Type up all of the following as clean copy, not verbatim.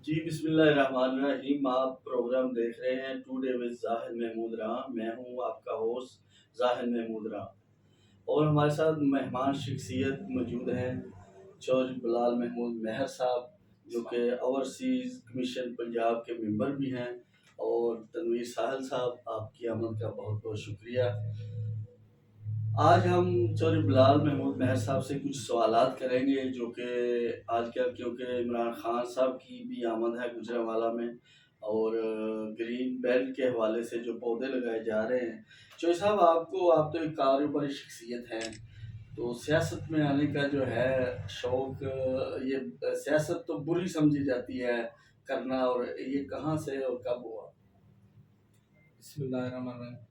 जी बिस्मिल्लाहिर्रहमानिर्रहीम। आप प्रोग्राम देख रहे हैं टुडे विद ज़ाहिद महमूद राह। मैं हूं आपका होस्ट ज़ाहिद महमूद राह और हमारे साथ मेहमान शख्सियत मौजूद हैं चौधरी बिलाल महमूद महर साहब, जो कि ओवरसीज़ कमीशन पंजाब के मेंबर भी हैं, और तनवीर साहल साहब, आपकी आमद का बहुत बहुत शुक्रिया। आज हम चौधरी बिलाल महमूद महर साहब से कुछ सवालात करेंगे, जो कि आजकल क्योंकि इमरान खान साहब की भी आमद है गुजरांवाला में, और ग्रीन बेल्ट के हवाले से जो पौधे लगाए जा रहे हैं। चौधरी साहब, आप तो एक कारोबारी शख्सियत हैं, तो सियासत में आने का जो है शौक़, ये सियासत तो बुरी समझी जाती है करना, और ये कहाँ से और कब हुआ? बिस्मिल्लाहिर्रहमानिर्रहीम।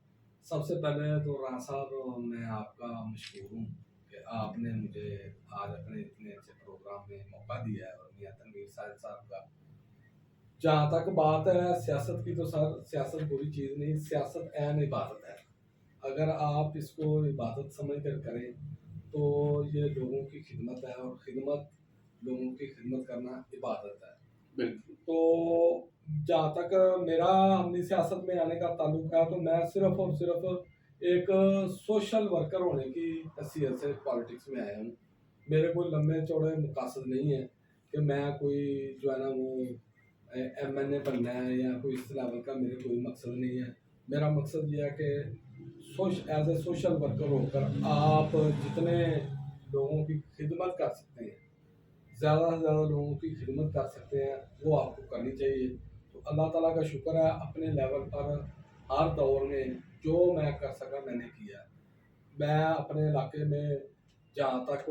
सबसे पहले तो राना साहब, मैं आपका मशकूर हूँ कि आपने मुझे आज अपने इतने अच्छे प्रोग्राम में मौका दिया है। और मियां तनवीर साहब का, जहाँ तक बात है सियासत की, तो सर सियासत बुरी चीज़ नहीं, सियासत ऐन इबादत है। अगर आप इसको इबादत समझ कर करें तो ये लोगों की खिदमत है, और खिदमत, लोगों की खिदमत करना इबादत है। बिल्कुल। तो जहाँ तक मेरा हमने सियासत में आने का ताल्लुक है, तो मैं सिर्फ और सिर्फ एक सोशल वर्कर होने की हैसियत से पॉलिटिक्स में आया हूँ। मेरे कोई लंबे चौड़े मकासद नहीं है कि मैं कोई जो है ना वो MNA बनना है, या कोई इस लेवल का मेरे कोई मकसद नहीं है। मेरा मकसद ये है कि एज ए सोशल वर्कर होकर आप जितने लोगों की खिदमत कर सकते हैं, ज़्यादा से ज़्यादा लोगों की खिदमत कर सकते हैं, वो आपको करनी चाहिए। तो अल्लाह ताला का शुक्र है, अपने लेवल पर हर दौर में जो मैं कर सका मैंने किया। मैं अपने इलाके में जहाँ तक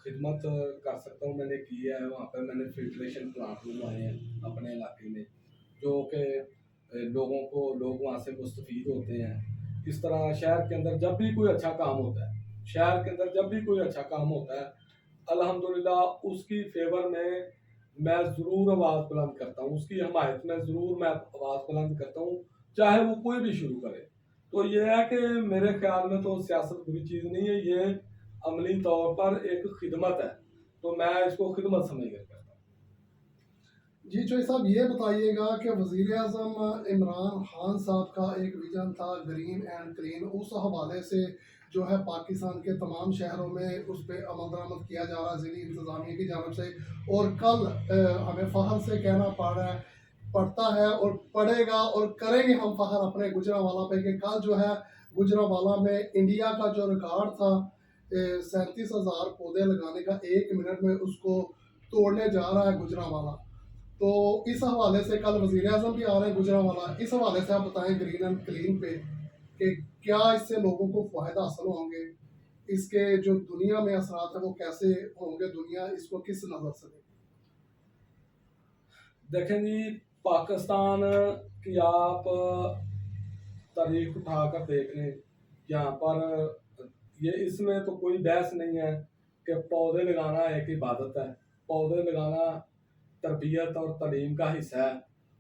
खिदमत कर सकता हूँ मैंने की है। वहाँ पर मैंने फिल्ट्रेशन प्लांट बनवाए हैं अपने इलाके में, जो कि लोग वहाँ से मुस्तफ़ीद होते हैं। इस तरह शहर के अंदर जब भी कोई अच्छा काम होता है, शहर के अंदर जब भी कोई अच्छा काम होता है, अल्हम्दुलिल्लाह उसकी फेवर में मैं ज़रूर आवाज़ बुलंद करता हूँ, उसकी हमायत में ज़रूर मैं आवाज़ बुलंद करता हूँ, चाहे वो कोई भी शुरू करे। तो ये है कि मेरे ख्याल में तो सियासत बुरी चीज़ नहीं है, ये अमली तौर पर एक खिदमत है, तो मैं इसको खिदमत समझ कर करता हूँ। जी चौधरी साहब, ये बताइएगा कि वज़ीर आज़म इमरान खान साहब का एक विजन था ग्रीन एंड क्लीन, उस हवाले से जो है पाकिस्तान के तमाम शहरों में उस पर अमल दरामद किया जा रहा है ज़िली इंतज़ामिया की जानब से। और कल हमें फ़ख्र से कहना पड़ता है और पड़ेगा और करेंगे हम फ़ख्र अपने गुजरांवाला पे कि कल जो है गुजरांवाला में इंडिया का जो रिकॉर्ड था 37,000 पौधे लगाने का, 1 मिनट में उसको तोड़ने जा रहा है गुजरांवाला। तो इस हवाले से कल वज़ीर आज़म भी आ रहे हैं गुजरांवाला, इस हवाले से आप बताएं ग्रीन एंड क्लीन पे कि क्या इससे लोगों को फ़ायदा हासिल होंगे, इसके जो दुनिया में असरात है वो कैसे होंगे, दुनिया इसको किस नज़र से देखें? देखें जी, पाकिस्तान की आप तारीख उठाकर देख लें, यहाँ पर ये इसमें तो कोई बहस नहीं है कि पौधे लगाना एक इबादत है। पौधे लगाना तरबियत और तालीम का हिस्सा है,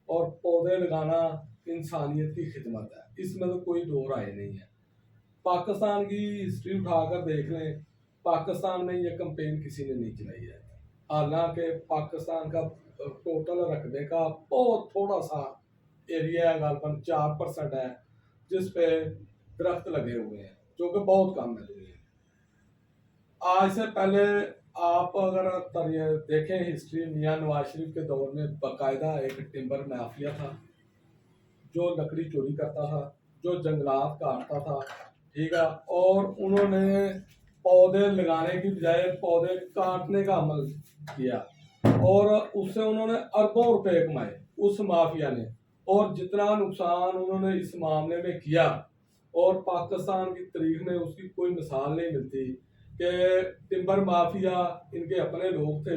और पौधे लगाना इंसानियत की खिदमत है, इसमें तो कोई दो राय नहीं है। पाकिस्तान की हिस्ट्री उठाकर देख लें, पाकिस्तान में ये कैंपेन किसी ने नहीं चलाई है। हालांकि पाकिस्तान का टोटल रकबे का बहुत थोड़ा सा एरिया है, गालबन 4% है, जिस पे दरख्त लगे हुए हैं, जो कि बहुत कम है दुनिया में। आज से पहले आप अगर देखें हिस्ट्री, मियां नवाज शरीफ के दौर में बाकायदा एक टिम्बर माफिया था, जो लकड़ी चोरी करता था, जो जंगलात काटता था, ठीक है, और उन्होंने पौधे लगाने की बजाय पौधे काटने का अमल किया, और उससे उन्होंने अरबों रुपए कमाए उस माफिया ने। और जितना नुकसान उन्होंने इस मामले में किया, और पाकिस्तान की तारीख में उसकी कोई मिसाल नहीं मिलती कि टिम्बर माफिया इनके अपने लोग थे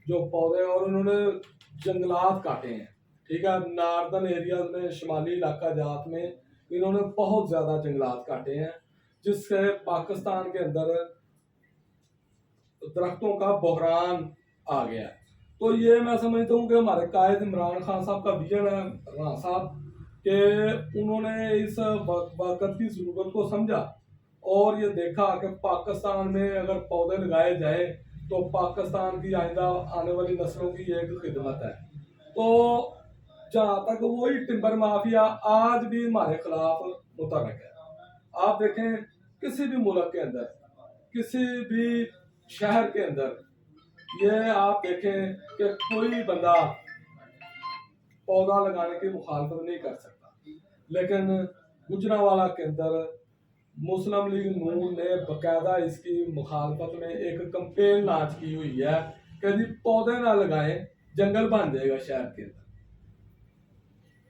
जो पौधे, और उन्होंने जंगलात काटे हैं, ठीक है। नॉर्दर्न एरिया में, शुमाली इलाका जात में इन्होंने बहुत ज़्यादा जंगलात काटे हैं, जिससे पाकिस्तान के अंदर दरख्तों का बहरान आ गया। तो ये मैं समझता हूँ कि हमारे कायद इमरान खान साहब का विजन है, राणा साहब, कि उन्होंने इस वक्त की ज़रूरत को समझा, और ये देखा कि पाकिस्तान में अगर पौधे लगाए जाए तो पाकिस्तान की आइंदा आने वाली नस्लों की एक खिदमत है। तो जहाँ तक वही टिम्बर माफिया आज भी हमारे खिलाफ मुतहरक है। आप देखें किसी भी मुल्क के अंदर, किसी भी शहर के अंदर, ये आप देखें कि कोई बंदा पौधा लगाने की मुखालफत नहीं कर सकता, लेकिन गुजरांवाला के अंदर मुस्लिम लीग नून ने बकायदा इसकी मुखालफत में एक कंपेन लॉन्च की हुई है कि जी पौधे ना लगाएं, जंगल बन जाएगा शहर के अंदर।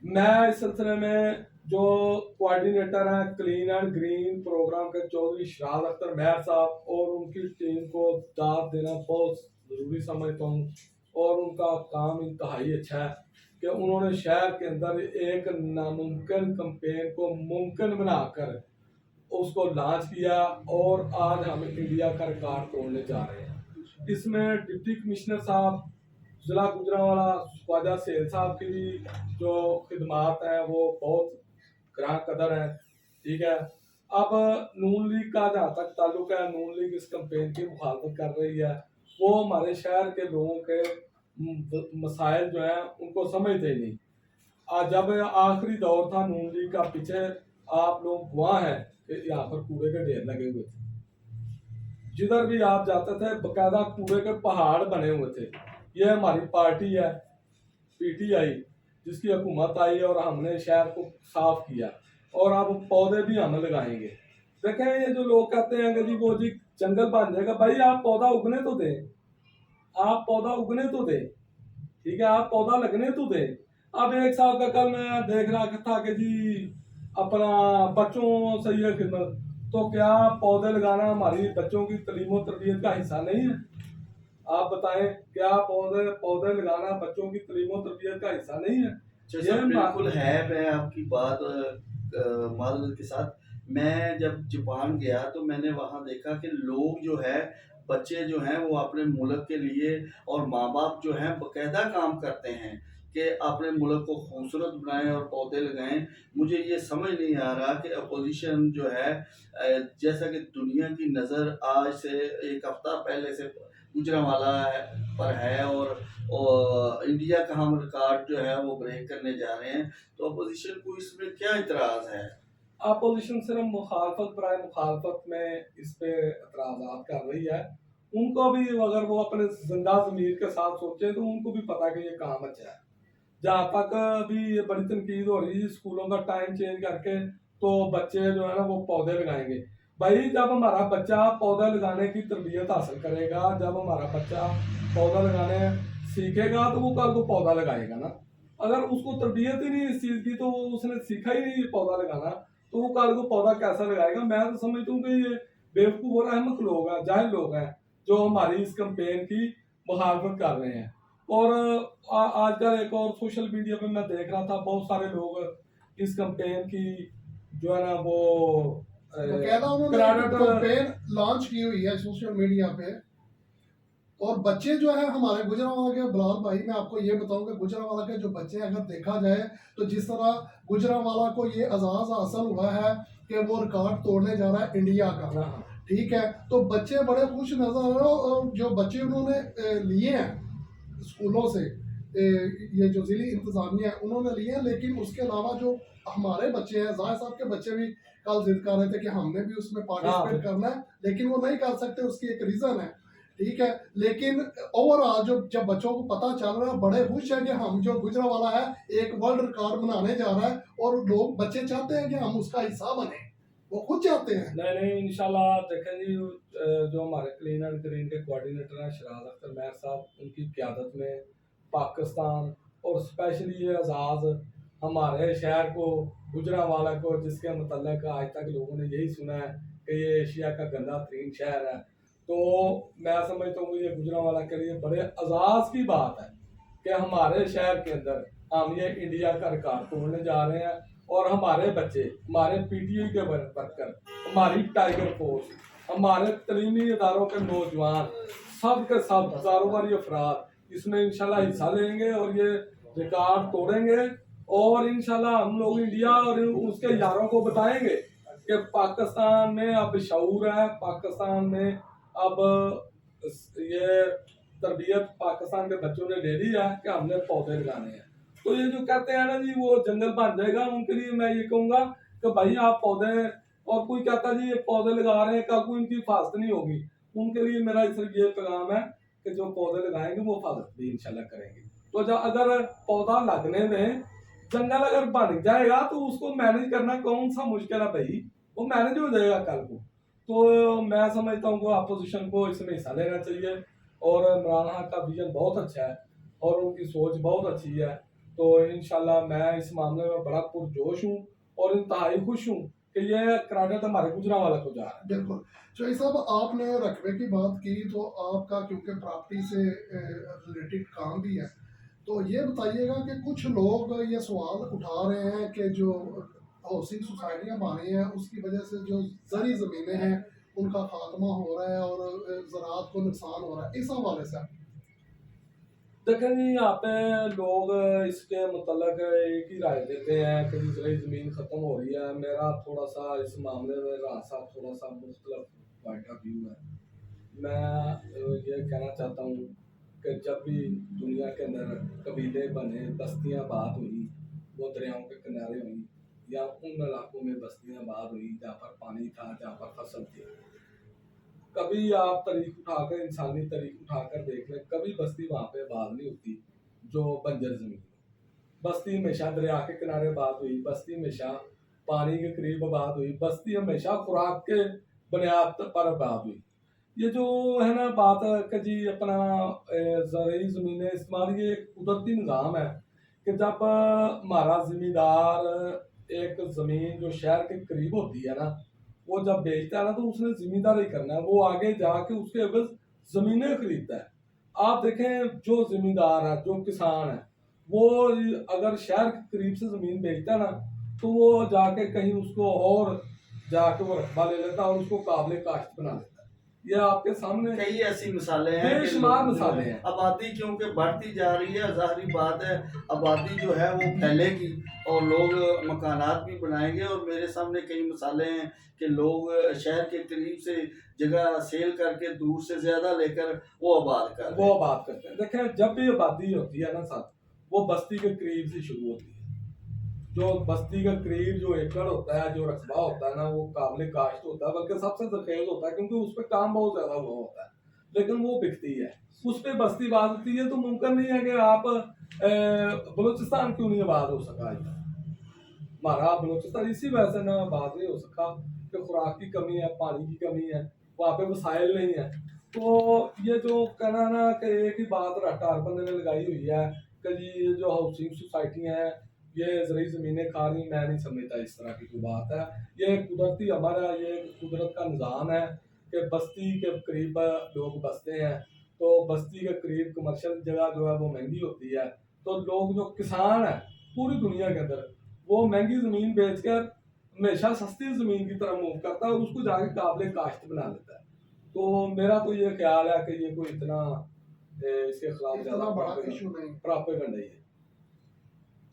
मैं इस सिलसिले में जो कोऑर्डिनेटर हैं क्लीन एंड ग्रीन प्रोग्राम के चौधरी शराद अख्तर मेहर साहब और उनकी टीम को दाद देना बहुत ज़रूरी समझता हूँ, और उनका काम इंतहाई अच्छा है कि उन्होंने शहर के अंदर एक नामुमकिन कंपेन को मुमकिन बनाकर उसको लॉन्च किया, और आज हम इंडिया का रिकॉर्ड तोड़ने जा रहे हैं। इसमें डिप्टी कमिश्नर साहब जिला गुजरांवाला ख्वाजा सेल साहब की भी जो खिदमात हैं वो बहुत ग्रां कदर हैं, ठीक है। अब नून लीग का जहाँ तक ताल्लुक है, नून लीग इस कंपेन की मुखालफत कर रही है। वो हमारे शहर के लोगों के मसाइल जो हैं उनको समझते ही नहीं। आज जब आखिरी दौर था नून लीग का, पीछे आप लोग गवाह हैं कि यहाँ पर कूड़े के ढेर लगे हुए थे, जिधर भी आप जाते थे बकायदा कूड़े के पहाड़ बने हुए थे। ये हमारी पार्टी है पीटीआई, जिसकी हुकूमत आई और हमने शहर को साफ किया, और अब पौधे भी हम लगाएंगे। देखें ये जो लोग कहते हैं कि जी वो जी जंगल बन जाएगा, भाई आप पौधा उगने तो दें, आप पौधा उगने तो दें, ठीक है, आप पौधा लगने तो दें। अब एक साहब का कल मैं देख रहा था कि जी अपना बच्चों से ये खिदमत, तो क्या पौधे लगाना हमारी बच्चों की तलीम और तरबियत का हिस्सा नहीं है? आप बताएं, क्या पौधे लगाना बच्चों की तलीम और तरबियत का हिस्सा नहीं है? जैसा बिल्कुल है। मैं आपकी बात माजरत के साथ, मैं जब जापान गया तो मैंने वहाँ देखा कि लोग जो है, बच्चे जो हैं वो अपने मुल्क के लिए, और माँ बाप जो हैं बाकायदा काम करते हैं कि अपने मुल्क को खूबसूरत बनाएं और पौधे लगाएं। मुझे ये समझ नहीं आ रहा कि अपोजिशन जो है, जैसा कि दुनिया की नज़र आज से एक हफ्ता पहले से गुजरांवाला पर है, और इंडिया का हम रिकॉर्ड जो है वो ब्रेक करने जा रहे हैं, तो अपोजिशन को इसमें क्या इतराज़ है? अपोजिशन सिर्फ मुखालफत बराए मुखालफत में इस पे एतराज़ात कर रही है। उनको भी अगर वो अपने जिंदा ज़मीर के साथ सोचे तो उनको भी पता कि ये काम अच्छा है। जहाँ तक भी ये बड़ी तनकीद हो रही है स्कूलों का टाइम चेंज करके, तो बच्चे जो है ना वो पौधे लगाएंगे। भाई जब हमारा बच्चा पौधा लगाने की तरबियत हासिल करेगा, जब हमारा बच्चा पौधा लगाने सीखेगा तो वो कल को पौधा लगाएगा ना। अगर उसको तरबियत ही नहीं इस चीज़ की, तो उसने सीखा ही नहीं पौधा लगाना, तो वो कल को पौधा कैसा लगाएगा? मैं तो समझता हूँ कि ये बेवकूफ़ और अहमक लोग हैं, जाहिल लोग हैं, जो हमारी इस कंपेन की मुखालफत कर रहे हैं। और आजकल एक और सोशल मीडिया पे मैं देख रहा था, बहुत सारे लोग इस कंपेन की जो है ना वो बकायदा उन्होंने कंपेन लॉन्च की हुई है सोशल मीडिया पे। और बच्चे जो है हमारे गुजरांवाला के, बिलाल भाई मैं आपको ये बताऊंगा, गुजरांवाला के जो बच्चे अगर देखा जाए तो जिस तरह गुजरांवाला को ये एजाज़ हासिल हुआ है कि वो रिकॉर्ड तोड़ने जा रहा है इंडिया का, ठीक है, तो बच्चे बड़े खुश नजर आ रहे हो। और जो बच्चे उन्होंने लिए हैं स्कूलों से, ये जो जिली इंतजामिया है उन्होंने लिए हैं, लेकिन उसके अलावा जो हमारे बच्चे हैं, जाहिर साहब के बच्चे भी कल जिद कर रहे थे कि हमने भी उसमें पार्टिसिपेट करना है, लेकिन वो नहीं कर सकते, उसकी एक रीज़न है, ठीक है। लेकिन ओवरऑल जब बच्चों को पता चल रहा है, बड़े खुश है कि हम जो गुजरांवाला है एक वर्ल्ड रिकॉर्ड बनाने जा रहा है, और लोग बच्चे चाहते हैं कि हम उसका हिस्सा बने, वो खुद चाहते हैं। नहीं इंशाल्लाह देखें जी, जो हमारे क्लीन एंड ग्रीन के कोऑर्डिनेटर हैं शराद अख्तर मेहर साहब, उनकी क़यादत में पाकिस्तान और स्पेशली ये एजाज़ हमारे शहर को, गुजरांवाला को, जिसके मतलब आज तक लोगों ने यही सुना है कि ये एशिया का गंदा तरीन शहर है, तो मैं समझता हूँ ये गुजरांवाला के लिए बड़े एजाज़ की बात है कि हमारे शहर के अंदर हम ये इंडिया का रिकॉर्ड तोड़ने जा रहे हैं। और हमारे बच्चे, हमारे पीटीआई के वर्कर, हमारी टाइगर फोर्स, हमारे तलीमी इदारों के नौजवान, सब के सब कारोबारी अफराद इसमें इंशाल्लाह हिस्सा लेंगे और ये रिकॉर्ड तोड़ेंगे। और इंशाल्लाह हम लोग इंडिया और उसके यारों को बताएंगे कि पाकिस्तान में अब शऊर है, पाकिस्तान में अब ये तरबियत पाकिस्तान के बच्चों ने ले ली है कि हमने पौधे लगाने हैं। तो ये जो कहते हैं ना जी वो जंगल बन जाएगा, उनके लिए मैं ये कहूँगा कि भाई आप पौधे, और कोई कहता जी ये पौधे लगा रहे हैं कल को इनकी हिफाजत नहीं होगी, उनके लिए मेरा सिर्फ ये पैगाम है कि जो पौधे लगाएंगे वो हिफाजत भी इंशाल्लाह करेंगे। तो जब अगर पौधा लगने में जंगल अगर बन जाएगा तो उसको मैनेज करना कौन सा मुश्किल है भाई, वो मैनेज हो जाएगा कल को। तो मैं समझता हूँ कि अपोजिशन को इसमें हिस्सा लेना चाहिए, और इमरान खान का विजन बहुत अच्छा है और उनकी सोच बहुत अच्छी है। तो इंशाल्लाह मैं इस मामले में बड़ा पुरजोश हूँ और इंतहाई खुश हूँ कि ये क्रेडिट हमारे गुजरांवाला को जा रहा है। बिल्कुल। चौधरी साहब, आपने रकबे की बात की, तो आपका क्योंकि प्रॉपर्टी से रिलेटेड काम भी है, तो ये बताइएगा कि कुछ लोग ये सवाल उठा रहे हैं कि जो हाउसिंग सोसाइटियाँ बनी हैं उसकी वजह से जो ज़री ज़मीनें हैं उनका खात्मा हो रहा है और ज़राअत को नुकसान हो रहा है, इस हवाले से। देखें जी, यहाँ पे लोग इसके मतलब एक ही राय देते हैं कि इसराइल ज़मीन ख़त्म हो रही है। मेरा थोड़ा सा इस मामले में राह साहब थोड़ा सा मुख्तलिफ पॉइंट ऑफ व्यू है। मैं ये कहना चाहता हूँ कि जब भी दुनिया के अंदर कबीले बने, बस्तियाँ बात हुई, वो दरियाओं के किनारे हुई या उन इलाकों में बस्तियाँ बात हुई जहाँ पर पानी था, जहाँ पर फसल थी। कभी आप तारीख उठाकर, इंसानी तारीख उठाकर देख लें, कभी बस्ती वहाँ पे आबाद नहीं होती जो बंजर जमीन। बस्ती हमेशा दरिया के किनारे आबाद हुई, बस्ती हमेशा पानी के करीब आबाद हुई, बस्ती हमेशा खुराक के बुनियाद पर आबाद हुई। ये जो है ना बात कि जी अपना ज़रूरी ज़मीनें इस्तेमाल, ये एक कुदरती निज़ाम है कि जब हमारा ज़मींदार एक ज़मीन जो शहर के करीब होती है ना, वो जब बेचता है ना तो उसने जिम्मेदारी करना है, वो आगे जाके उसके अवज ज़मीनें खरीदता है। आप देखें जो ज़मींदार है, जो किसान है, वो अगर शहर के करीब से ज़मीन बेचता है ना तो वो जाके कहीं उसको और जाके वो रकबा ले लेता है और उसको काबिल काश्त बना लेता है। ये आपके सामने कई ऐसी मिसालें हैं कि बेशुमार मिसालें हैं। आबादी क्योंकि बढ़ती जा रही है, जाहिर बात है आबादी जो है वो फैलेगी और लोग मकानात भी बनाएंगे। और मेरे सामने कई मिसालें हैं कि लोग शहर के करीब से जगह सेल करके दूर से ज्यादा लेकर वो आबाद कर रहे हैं। वो बात करते हैं। देखें, जब भी आबादी होती है ना साथ, वो बस्ती के करीब से शुरू होती है। जो बस्ती का करीब जो एकड़ होता है, जो रकबा होता है ना, वो काबिल काश्त होता है, बल्कि सबसे जखेज होता है क्योंकि उस पर काम बहुत ज्यादा हुआ होता है, लेकिन वो बिकती है, उस पर बस्ती आबाद होती है। तो मुमकिन नहीं है कि आप बलूचिस्तान क्यों नहीं आबाद हो सका आज तक। हमारा बलूचिस्तान इसी वजह से ना आबाद नहीं हो सका कि खुराक की कमी है, पानी की कमी है, वहाँ पे वसाइल नहीं है। तो ये जो कहना ना कि एक ही बात रट्टार बंदे ने लगाई हुई है कि जी ये जो हाउसिंग सोसाइटियाँ हैं ये ज़रूरी ज़मीनें खा रही, मैं नहीं समझता इस तरह की कोई बात है। ये कुदरती हमारा ये कुदरत का निज़ाम है कि बस्ती के करीब लोग बसते हैं, तो बस्ती के करीब कमर्शियल जगह जो है वो महंगी होती है। तो लोग जो किसान है पूरी दुनिया के अंदर, वो महंगी ज़मीन बेचकर हमेशा सस्ती ज़मीन की तरफ मूव करता है और उसको जाके काबिल काश्त बना लेता है। तो मेरा तो ये ख्याल है कि ये कोई इतना इसके खिलाफ इतना बड़ा इशू नहीं। प्रोपेगेंडा ही है।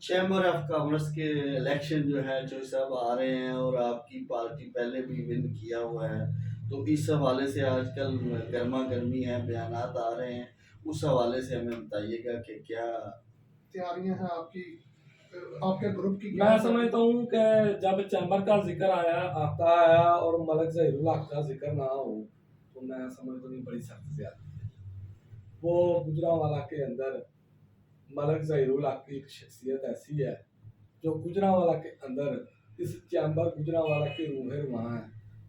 चैम्बर ऑफ कॉमर्स के इलेक्शन जो है चौधरी साहब आ रहे हैं और आपकी पार्टी पहले भी विन किया हुआ है, तो इस हवाले से आजकल गर्मा गर्मी है, बयानात आ रहे हैं, उस हवाले से हमें बताइएगा कि क्या तैयारियां हैं आपकी, आपके ग्रुप की? मैं समझता हूँ कि जब चैम्बर का जिक्र आया और मलिक ज़हीरुल हक का जिक्र ना हो तो मैं समझता हूँ बड़ी सख्त ज़्यादती है। वो गुजरांवाला के अंदर मलिक ज़हीरुल हक की एक शख्सियत ऐसी है जो गुजरांवाला के अंदर इस चैम्बर गुजरांवाला की रूह रुआं है।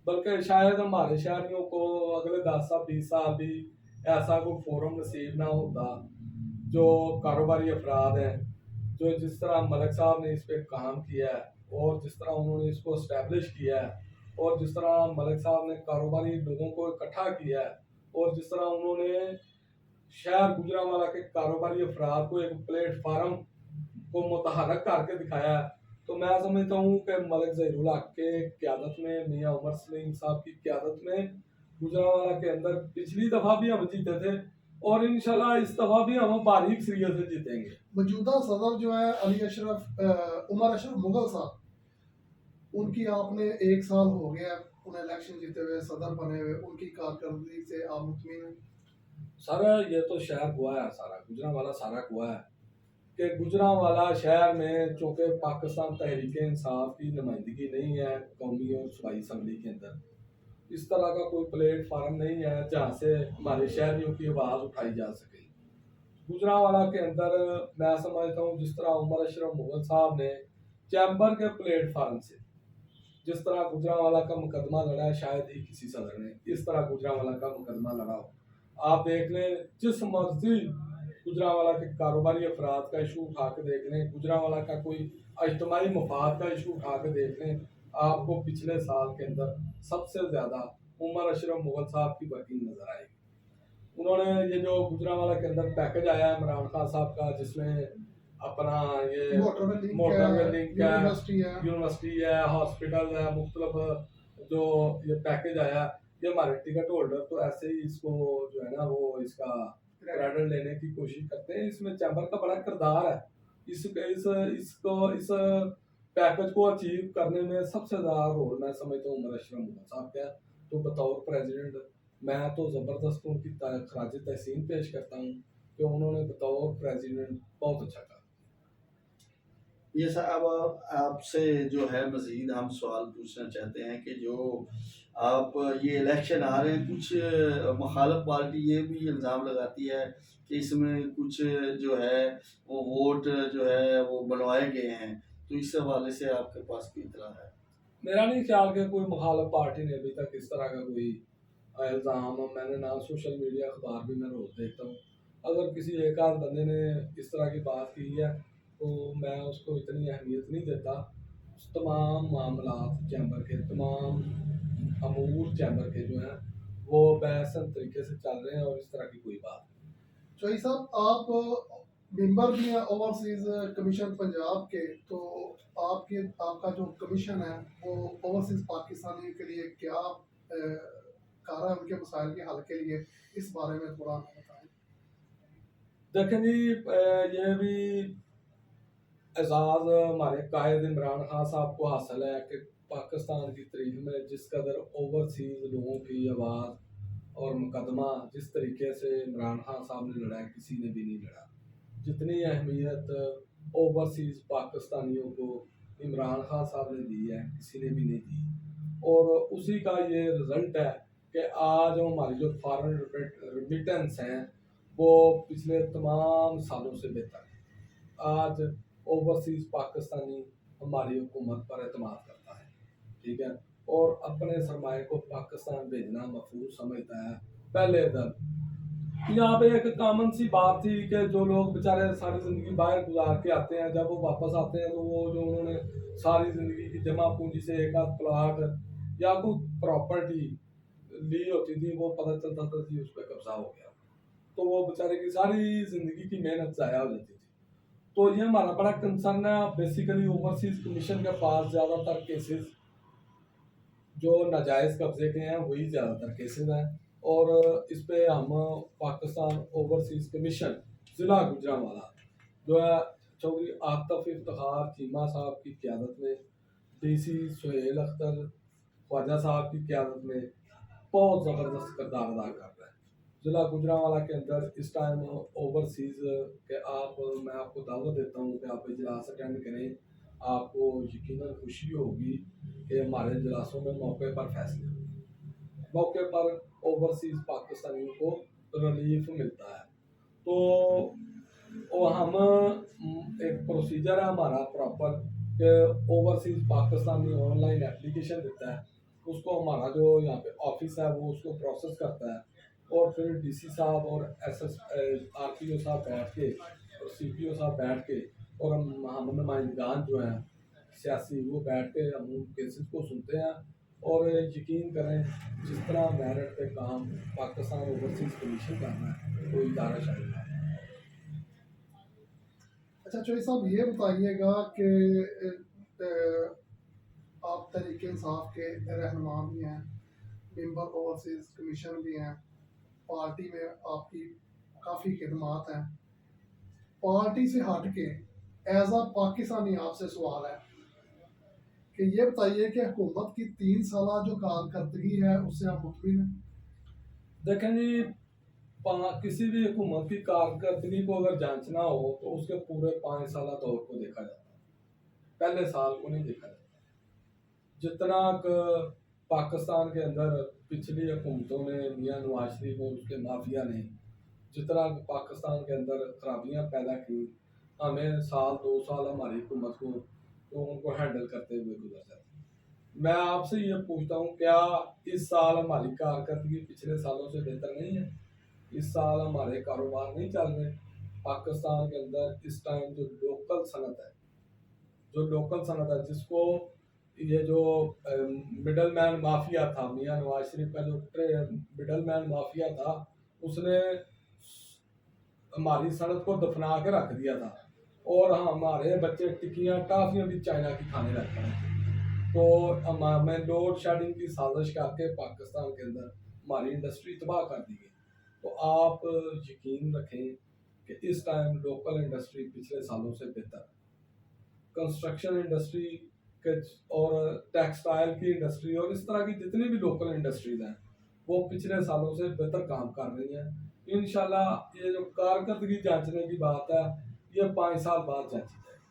बल्कि शायद हमारे शहरियों को अगले 10 साल 20 साल भी ऐसा कोई फोरम नसीब ना होता जो कारोबारी अफराद हैं, जो जिस तरह मलिक साहब ने इस पर काम किया है और जिस तरह उन्होंने इसको इस्टेब्लिश किया है और जिस तरह मलिक साहब ने कारोबारी लोगों को इकट्ठा किया है और जिस तरह उन्होंने शहर गुजरांवाला के कारोबारी अफराद को एक प्लेटफार्म को मुतहरक करके दिखाया है, तो मैं समझता हूँ कि मलिक ज़हीरुल हक के क़यादत में, मियाँ उमर सलीम साहब की क़यादत में गुजरांवाला के अंदर पिछली दफ़ा भी हम जीते थे और इंशाल्लाह इस दफ़ा भी हम बारीक सीरियत से जीतेंगे। मौजूदा सदर जो है उमर अशरफ मुगल साहब, उनकी आपने 1 साल हो गया उन्हें इलेक्शन जीते हुए सदर बने हुए, उनकी कारकर्दगी से आप मुतमिन हैं? सर ये तो शहर हुआ है, सारा गुजरांवाला सारा हुआ है कि गुजरांवाला शहर में चूँकि पाकिस्तान तहरीक इंसाफ की नुमाइंदगी नहीं है कौमी और सूबाई असम्बली के अंदर, इस तरह का कोई प्लेटफार्म नहीं है जहाँ से हमारे शहरियों की आवाज़ उठाई जा सके। गुजरांवाला के अंदर मैं समझता हूँ जिस तरह उमर अशरफ मुगल साहब ने चैम्बर के प्लेटफार्म से जिस तरह गुजरांवाला का मुकदमा लड़ा है, शायद ही किसी सदर ने इस तरह गुजरांवाला का मुकदमा लड़ा हो। आप देख लें, जिस मर्जी गुजरांवाला के कारोबारी अफराद का इशू उठा के देख लें, गुजरांवाला का कोई इज्तमाही मफाद का इशू उठा के देख लें, आपको पिछले साल के अंदर सबसे ज़्यादा उमर अशरफ मुगल साहब की वर्किंग नज़र आएगी। उन्होंने ये जो गुजरांवाला के अंदर पैकेज आया है इमरान खान साहब का, जिसमें अपना ये मोटरवे लिंक है, यूनिवर्सिटी यूनिवर्सिटी है, हॉस्पिटल है, मुख्तलिफ जो ये पैकेज आया, ये हमारे टिकट होल्डर तो ऐसे ही इसको जो है ना वो इसका क्रेडिट लेने की कोशिश करते हैं। इसमें चैम्बर का बड़ा किरदार है। इस पैकेज को अचीव करने में सबसे ज़्यादा रोल मैं समझता हूँ उमर अशरफ मुगल साहब का। तो बतौर प्रेसिडेंट मैं तो ज़बरदस्त उनकी खराज तहसीन पेश करता हूँ कि उन्होंने बतौर प्रेसिडेंट बहुत अच्छा कहा। ये साहब आपसे जो है मज़ीद हम सवाल पूछना चाहते हैं कि जो आप ये इलेक्शन आ रहे हैं, कुछ मुखालफ पार्टी ये भी इल्ज़ाम लगाती है कि इसमें कुछ जो है वो वोट जो है वो बनवाए गए हैं, तो इस हवाले से आपके पास कोई इतला है? मेरा नहीं ख्याल कि कोई मुखालफ पार्टी ने अभी तक इस तरह का कोई इल्ज़ाम, मैंने ना सोशल मीडिया अखबार भी मैं रोज़ देखता हूँ, अगर किसी एक आध बंदे ने इस तरह की बात की है तो मैं उसको इतनी अहमियत नहीं देता। तमाम मामलात चैम्बर के, तमाम अमूर चैम्बर के जो हैं वो बेहसन तरीके से चल रहे हैं और इस तरह की कोई बात नहीं। चौधरी साहब, आप मेंबर भी हैं ओवरसीज कमीशन पंजाब के, तो आपका जो कमीशन है वो ओवरसीज पाकिस्तानी के लिए क्या कर रहा है, उनके मसाइल के हल के लिए, इस बारे में थोड़ा बताएं। देखें जी, ये भी एजाज़ हमारे कायद इमरान खान साहब को हासिल है कि पाकिस्तान की तारीख में जिस कदर ओवरसीज़ लोगों की आवाज़ और मुकदमा जिस तरीके से इमरान खान साहब ने लड़ा है, किसी ने भी नहीं लड़ा। जितनी अहमियत ओवरसीज़ पाकिस्तानियों को इमरान खान साहब ने दी है, किसी ने भी नहीं दी। और उसी का ये रिज़ल्ट है कि आज हमारी जो फॉरेन रिमिटेंस हैं वो पिछले तमाम सालों से बेहतर है। आज ओवरसीज़ पाकिस्तानी हमारी हुकूमत पर एतमाद करता है, ठीक है, और अपने सरमाए को पाकिस्तान भेजना महफूज समझता है। पहले इधर यहाँ पे एक कॉमन सी बात थी कि जो लोग बेचारे सारी ज़िंदगी बाहर गुजार के आते हैं, जब वो वापस आते हैं तो वो जो उन्होंने सारी ज़िंदगी की जमा पूंजी से एक आध प्लाट या कोई प्रॉपर्टी ली होती थी, वो पता चलता था कि उस पर कब्जा हो गया, तो वो बेचारे की सारी ज़िंदगी की मेहनत ज़ाया हो जाती थी। तो ये हमारा बड़ा कंसर्न है। बेसिकली ओवरसीज़ कमीशन के पास ज़्यादातर केसेस जो नाजायज़ कब्जे के हैं वही ज़्यादातर केसेस हैं, और इस पे हम पाकिस्तान ओवरसीज़ कमीशन ज़िला गुजरांवाला जो है चौधरी आतिफ इफ्तिखार चीमा साहब की क़यादत में, डीसी सुहेल अख्तर ख्वाजा साहब की क़यादत में बहुत ज़बरदस्त किरदार अदा कर रहा है। ज़िला गुजरांवाला के अंदर इस टाइम ओवरसीज़ के मैं आपको दावत देता हूँ कि आप इजलास अटेंड करें। आपको यकीनन खुशी होगी कि हमारे इजलासों में मौके पर फैसले होंगे, मौके पर ओवरसीज़ पाकिस्तानियों को रिलीफ मिलता है। तो वो हम एक प्रोसीजर है हमारा प्रॉपर कि ओवरसीज़ पाकिस्तानी ऑनलाइन एप्लीकेशन देता है, उसको हमारा जो यहाँ पे ऑफिस है वो उसको प्रोसेस करता है, और फिर डीसी साहब और आरपीओ साहब बैठ के और सीपीओ साहब बैठ के और हम नुमाइंदगान जो हैं सियासी वो बैठ के हम उन केसेस को सुनते हैं। और यकीन करें जिस तरह मेरिट पे काम पाकिस्तान ओवरसीज़ कमीशन करना है कोई इदारा शायद नहीं है। अच्छा चौधरी साहब, ये बताइएगा कि आप तहरीक इंसाफ के रहनुमा भी हैं, मेंबर ओवरसीज कमीशन भी हैं, पार्टी में आपकी काफ़ी खिदमात हैं। पार्टी से हट के एज आ पाकिस्तानी आपसे सवाल है कि ये बताइए कि हुकूमत की 3 साल जो कारकर्दगी है उससे आप मुतमिन हैं? देखें जी, किसी भी हुकूमत की कारकर्दगी को अगर जांचना हो तो उसके पूरे 5 साल दौर को देखा जाता है, पहले साल को नहीं देखा जाता। जितना पाकिस्तान के अंदर पिछली हुकूमतों ने, मियां नवाज शरीफ और उसके माफिया ने जितना पाकिस्तान के अंदर खराबियां पैदा की, हमें साल 2 साल हमारी हुकूमत को तो उनको हैंडल करते हुए गुजर जाते हैं। मैं आपसे ये पूछता हूँ, क्या इस साल हमारी कारकर्दगी पिछले सालों से बेहतर नहीं है? इस साल हमारे कारोबार नहीं चल रहे? पाकिस्तान के अंदर इस टाइम जो लोकल सनत है, जिसको ये जो मिडल मैन माफिया था, मियां नवाज शरीफ का जो मिडल मैन माफिया था, उसने हमारी सनत को दफना के रख दिया था और हमारे बच्चे टिक्कियाँ टाफियाँ भी चाइना की खाने लग पड़े। तो हमें लोड शेडिंग की साजिश करके पाकिस्तान के अंदर हमारी इंडस्ट्री तबाह कर दी गई। तो आप यकीन रखें कि इस टाइम लोकल इंडस्ट्री पिछले सालों से बेहतर है। कंस्ट्रक्शन इंडस्ट्री के और टेक्सटाइल की इंडस्ट्री और इस तरह की जितनी भी लोकल इंडस्ट्रीज हैं वो पिछले सालों से बेहतर काम कर रही हैं। इंशाल्लाह ये जो कारकर्दगी जांचने की बात है, ये 5 साल बाद जांची जाएगी।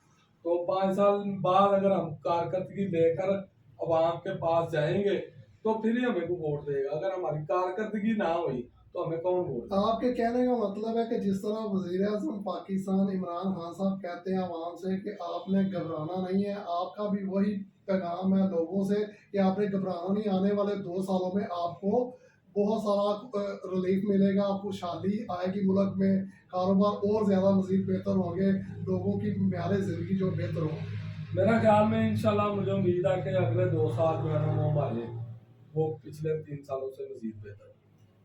तो 5 साल बाद अगर हम कारकर्दगी लेकर अवाम के पास जाएंगे तो फिर ही हमें को वोट देगा। अगर हमारी कारकर्दगी ना हुई तो हमें कौन वोट देगा? आपके कहने का मतलब है कि जिस तरह वज़ीर आज़म पाकिस्तान इमरान खान साहब कहते हैं आवाम से कि आपने घबराना नहीं है, आपका भी वही पैगाम है लोगों से कि आपने घबराना नहीं, आने वाले 2 सालों में आपको बहुत सारा रिलीफ मिलेगा, खुशहाली आएगी मुल्क में, कारोबार और ज़्यादा मज़ीद बेहतर होंगे, लोगों की म्यार ज़िंदगी जो बेहतर हो। मेरा ख्याल में इंशाल्लाह मुझे उम्मीद है कि अगले 2 साल जो है ना वो हमारे वो पिछले 3 सालों से मजीद बेहतर हो।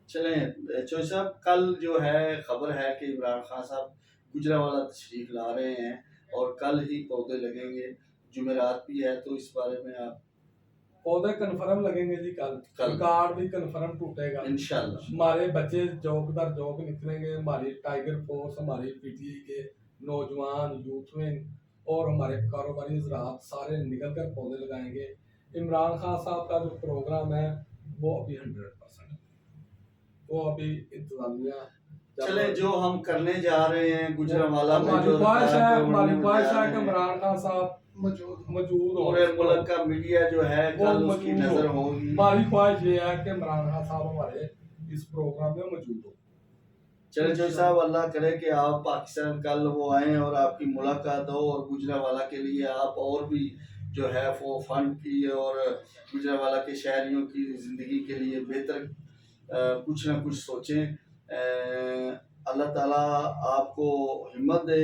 चलें चौधरी साहब, कल जो है खबर है कि इमरान खान साहब गुजरावाला तशरीफ ला रहे हैं और कल ही पौधे लगेंगे, जुमेरात भी है, तो इस बारे में आप? पौधे कन्फर्म लगेंगे जी कल कार्ड भी कन्फर्म टूटेगा इंशाल्लाह। हमारे बच्चे जॉब दर जॉब निकलेंगे, हमारी टाइगर फोर्स, हमारी पीटीआई के नौजवान यूथ विंग और हमारे कारोबारी हजरात सारे निकल कर पौधे लगाएंगे। इमरान खान साहब का जो प्रोग्राम है वो अभी 100% है, वो अभी इंतजामिया चले जो हम करने जा रहे हैं गुजरावाला में, हमारी जो ख्वाहिश है कार्यक्रम कि इमरान खान साहब मौजूद हो, पूरे मुल्क का मीडिया जो है वो कल उसकी मौजूद नजर हो। होगी। हमारी ख्वाहिश ये है कि इमरान खान साहब हमारे इस प्रोग्राम में मौजूद हो। चले चौधरी साहब, अल्लाह करे कि आप पाकिस्तान कल वो आए और आपकी मुलाकात हो और गुजरावाला के लिए आप और भी जो है वो फंड की और गुजरावाला के शहरियों की ज़िंदगी के लिए बेहतर कुछ ना कुछ सोचें। अल्लाह ताला आपको हिम्मत दे।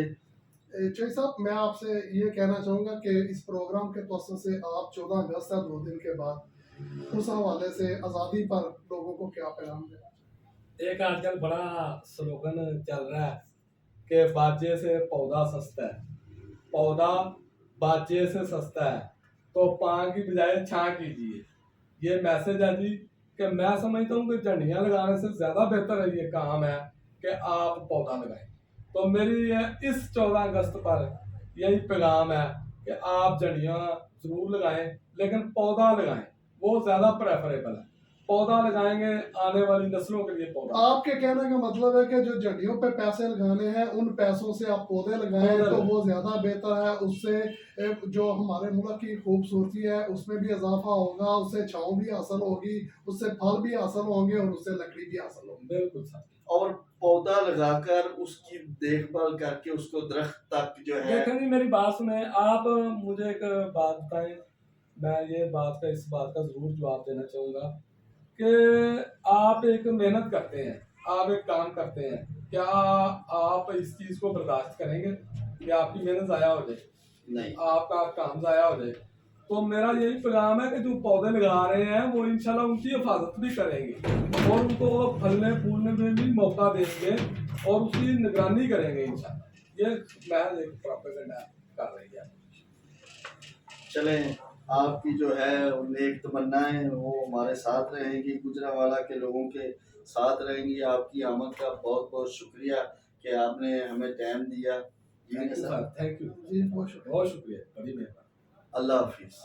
चौधरी साहब, मैं आपसे ये कहना चाहूँगा कि इस प्रोग्राम के तवज्जुह से आप 14 अगस्त है 2 दिन के बाद, उस हवाले से आज़ादी पर लोगों को क्या पैगाम देना? एक आजकल बड़ा स्लोगन चल रहा है कि बाजे से पौधा सस्ता है, पौधा बाजे से सस्ता है, तो पान की बजाय छां कीजिए। ये मैसेज है जी कि मैं समझता हूँ कि झंडियाँ लगाने से ज़्यादा बेहतर है ये काम है कि आप पौधा लगाएं। तो मेरी इस 14 अगस्त पर यही पैगाम है कि आप झंडियाँ ज़रूर लगाएं लेकिन पौधा लगाएं, वो ज़्यादा प्रेफरेबल है। पौधा लगाएंगे आने वाली नस्लों के लिए पौधा। आपके कहने का मतलब है कि जो झंडियों पे पैसे लगाने हैं उन पैसों से आप पौधे लगाएं तो वो ज्यादा बेहतर है। उससे जो हमारे मुल्क की खूबसूरती है उसमें भी इजाफा होगा, उससे छांव भी हासिल होगी, उससे फल भी हासिल होंगे और उससे लकड़ी भी हासिल होगी। बिल्कुल सर। और पौधा लगाकर उसकी देखभाल करके उसको दरख्त तक जो है। देखिए जी, मेरी बात सुने, आप मुझे एक बात बताएं, मैं ये इस बात का जरूर जवाब देना चाहूँगा कि आप एक मेहनत करते हैं, आप एक काम करते हैं, क्या आप इस चीज़ को बर्दाश्त करेंगे कि आपकी मेहनत ज़ाया हो जाए? नहीं, आपका काम ज़ाया हो जाए। तो मेरा यही पैगाम है कि जो पौधे लगा रहे हैं वो इंशाल्लाह उनकी हिफाजत भी करेंगे और उनको फलने फूलने में भी मौका देंगे और उसकी निगरानी करेंगे इंशाल्लाह। ये महज एक प्रोपेगेंडा कर रही है। चलें, आपकी जो है नेक तमन्नाएं वो हमारे साथ रहेंगी, गुजरावाला के लोगों के साथ रहेंगी। आपकी आमद का बहुत बहुत शुक्रिया कि आपने हमें टाइम दिया। Thank you. जी बहुत शुक्रिया। बहुत शुक्रिया, बड़ी मेहरबानी। अल्लाह हाफिज़।